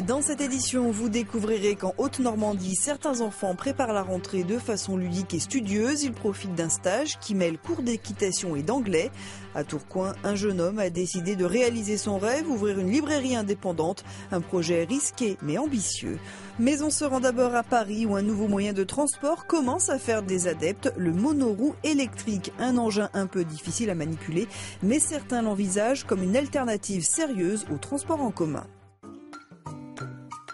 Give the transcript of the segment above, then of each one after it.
Dans cette édition, vous découvrirez qu'en Haute-Normandie, certains enfants préparent la rentrée de façon ludique et studieuse. Ils profitent d'un stage qui mêle cours d'équitation et d'anglais. À Tourcoing, un jeune homme a décidé de réaliser son rêve, ouvrir une librairie indépendante. Un projet risqué mais ambitieux. Mais on se rend d'abord à Paris où un nouveau moyen de transport commence à faire des adeptes, le monoroue électrique. Un engin un peu difficile à manipuler, mais certains l'envisagent comme une alternative sérieuse au transport en commun.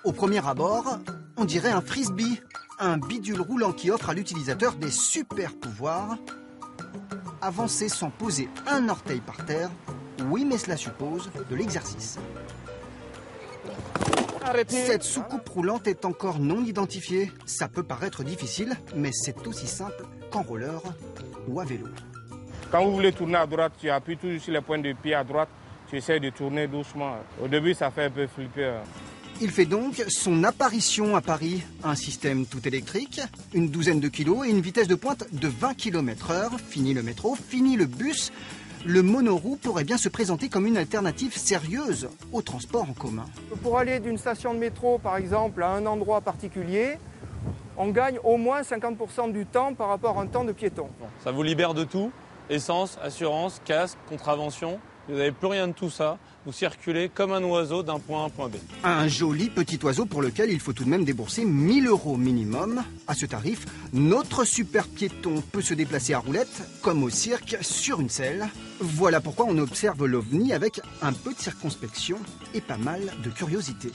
Au premier abord, on dirait un frisbee, un bidule roulant qui offre à l'utilisateur des super pouvoirs. Avancer sans poser un orteil par terre, oui, mais cela suppose de l'exercice. Cette soucoupe roulante est encore non identifiée. Ça peut paraître difficile, mais c'est aussi simple qu'en roller ou à vélo. Quand vous voulez tourner à droite, tu appuies toujours sur les pointes de pied à droite. Tu essaies de tourner doucement. Au début, ça fait un peu flipper. Il fait donc son apparition à Paris. Un système tout électrique, une douzaine de kilos et une vitesse de pointe de 20 km/h. Fini le métro, fini le bus. Le monoroue pourrait bien se présenter comme une alternative sérieuse au transport en commun. Pour aller d'une station de métro, par exemple, à un endroit particulier, on gagne au moins 50% du temps par rapport à un temps de piéton. Ça vous libère de tout, essence, assurance, casque, contravention. Vous n'avez plus rien de tout ça. Vous circulez comme un oiseau d'un point A à un point B. Un joli petit oiseau pour lequel il faut tout de même débourser 1 000 € minimum. À ce tarif, notre super piéton peut se déplacer à roulette, comme au cirque, sur une selle. Voilà pourquoi on observe l'OVNI avec un peu de circonspection et pas mal de curiosité.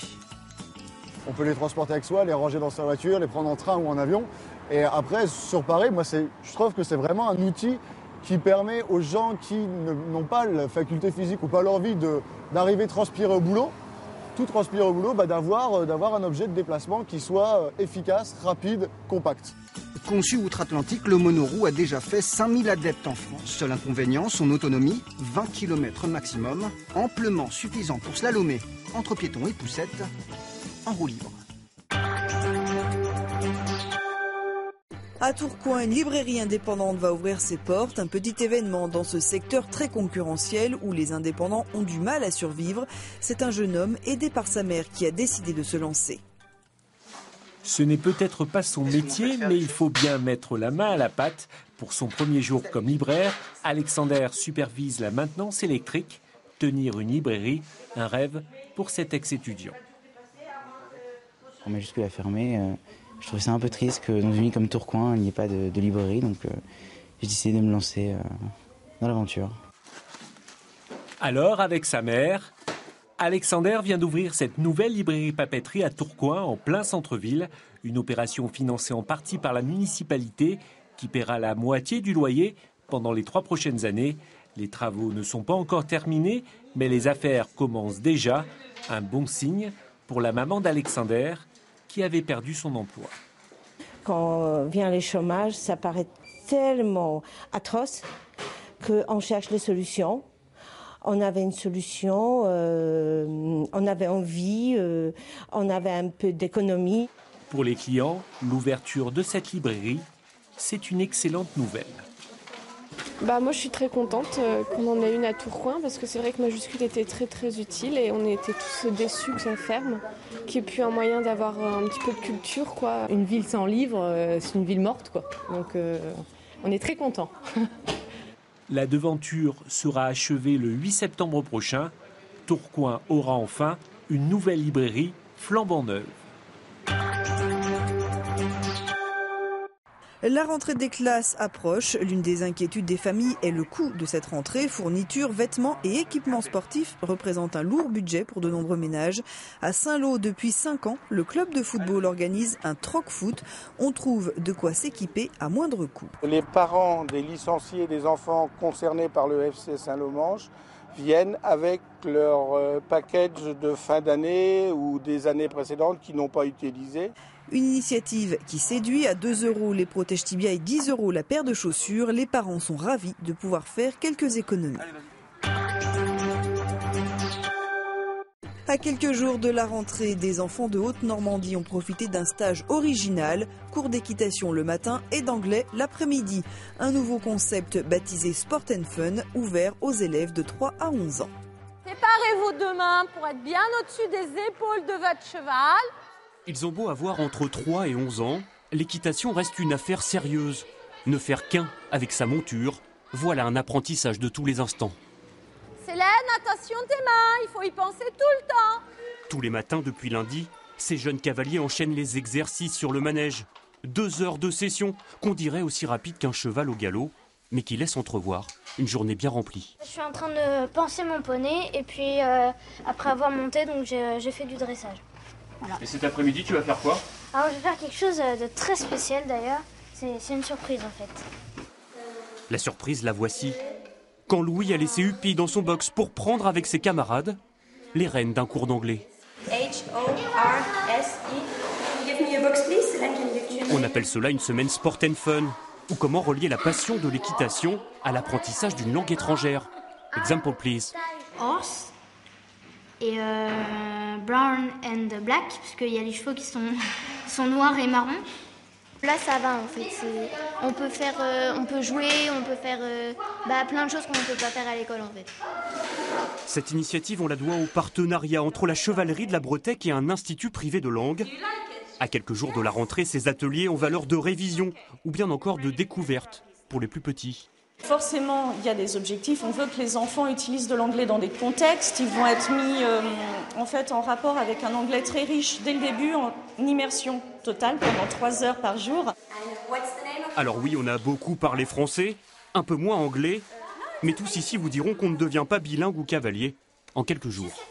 On peut les transporter avec soi, les ranger dans sa voiture, les prendre en train ou en avion. Et après, sur Paris, je trouve que c'est vraiment un outil qui permet aux gens qui n'ont pas la faculté physique ou pas l'envie d'arriver transpirer au boulot, tout transpirer au boulot, d'avoir un objet de déplacement qui soit efficace, rapide, compact. Conçu outre-Atlantique, le monoroue a déjà fait 5000 adeptes en France. Seul inconvénient, son autonomie, 20 km maximum, amplement suffisant pour slalomer entre piétons et poussettes en roue libre. À Tourcoing, une librairie indépendante va ouvrir ses portes, un petit événement dans ce secteur très concurrentiel où les indépendants ont du mal à survivre. C'est un jeune homme aidé par sa mère qui a décidé de se lancer. Ce n'est peut-être pas son métier, mais il faut bien mettre la main à la pâte. Pour son premier jour comme libraire, Alexander supervise la maintenance électrique. Tenir une librairie, un rêve pour cet ex-étudiant. On m'a jusque-là fermé. Je trouvais ça un peu triste que dans une ville comme Tourcoing, il n'y ait pas de librairie, donc j'ai décidé de me lancer dans l'aventure. Alors, avec sa mère, Alexander vient d'ouvrir cette nouvelle librairie papeterie à Tourcoing, en plein centre-ville. Une opération financée en partie par la municipalité qui paiera la moitié du loyer pendant les 3 prochaines années. Les travaux ne sont pas encore terminés, mais les affaires commencent déjà. Un bon signe pour la maman d'Alexander, qui avait perdu son emploi. Quand vient le chômage, ça paraît tellement atroce qu'on cherche les solutions. On avait une solution, on avait envie, on avait un peu d'économie. Pour les clients, l'ouverture de cette librairie, c'est une excellente nouvelle. Moi, je suis très contente qu'on en ait une à Tourcoing parce que c'est vrai que Majuscule était très très utile et on était tous déçus que ça ferme, qu'il n'y ait plus un moyen d'avoir un petit peu de culture, quoi. Une ville sans livre, c'est une ville morte, quoi. Donc on est très contents. La devanture sera achevée le 8 septembre prochain. Tourcoing aura enfin une nouvelle librairie flambant neuve. La rentrée des classes approche. L'une des inquiétudes des familles est le coût de cette rentrée. Fournitures, vêtements et équipements sportifs représentent un lourd budget pour de nombreux ménages. À Saint-Lô, depuis 5 ans, le club de football organise un troc-foot. On trouve de quoi s'équiper à moindre coût. Les parents des licenciés des enfants concernés par le FC Saint-Lô-Manche viennent avec leur package de fin d'année ou des années précédentes qui n'ont pas utilisé. Une initiative qui séduit. À 2 € les protèges tibia et 10 € la paire de chaussures. Les parents sont ravis de pouvoir faire quelques économies. À quelques jours de la rentrée, des enfants de Haute-Normandie ont profité d'un stage original, cours d'équitation le matin et d'anglais l'après-midi. Un nouveau concept baptisé Sport and Fun, ouvert aux élèves de 3 à 11 ans. C'est parti! Préparez vos deux mains pour être bien au-dessus des épaules de votre cheval. Ils ont beau avoir entre 3 et 11 ans, l'équitation reste une affaire sérieuse. Ne faire qu'un avec sa monture, voilà un apprentissage de tous les instants. Célène, attention tes mains, il faut y penser tout le temps. Tous les matins depuis lundi, ces jeunes cavaliers enchaînent les exercices sur le manège. 2 heures de session, qu'on dirait aussi rapide qu'un cheval au galop, mais qui laisse entrevoir une journée bien remplie. Je suis en train de panser mon poney et puis après avoir monté, donc j'ai fait du dressage. Voilà. Et cet après-midi, tu vas faire quoi? Alors je vais faire quelque chose de très spécial d'ailleurs. C'est une surprise en fait. La surprise, la voici. Quand Louis a laissé Huppy dans son box pour prendre avec ses camarades les rênes d'un cours d'anglais. On appelle cela une semaine sport and fun, ou comment relier la passion de l'équitation à l'apprentissage d'une langue étrangère. Example please. Horse et brown and black, parce qu'il y a les chevaux qui sont noirs et marrons. Là ça va en fait, on peut jouer, on peut faire plein de choses qu'on ne peut pas faire à l'école en fait. Cette initiative, on la doit au partenariat entre la chevalerie de la Bretèque et un institut privé de langue. À quelques jours de la rentrée, ces ateliers ont valeur de révision ou bien encore de découverte pour les plus petits. Forcément, il y a des objectifs. On veut que les enfants utilisent de l'anglais dans des contextes. Ils vont être mis en rapport avec un anglais très riche dès le début, en immersion totale pendant 3 heures par jour. Alors oui, on a beaucoup parlé français, un peu moins anglais, mais tous ici vous diront qu'on ne devient pas bilingue ou cavalier en quelques jours.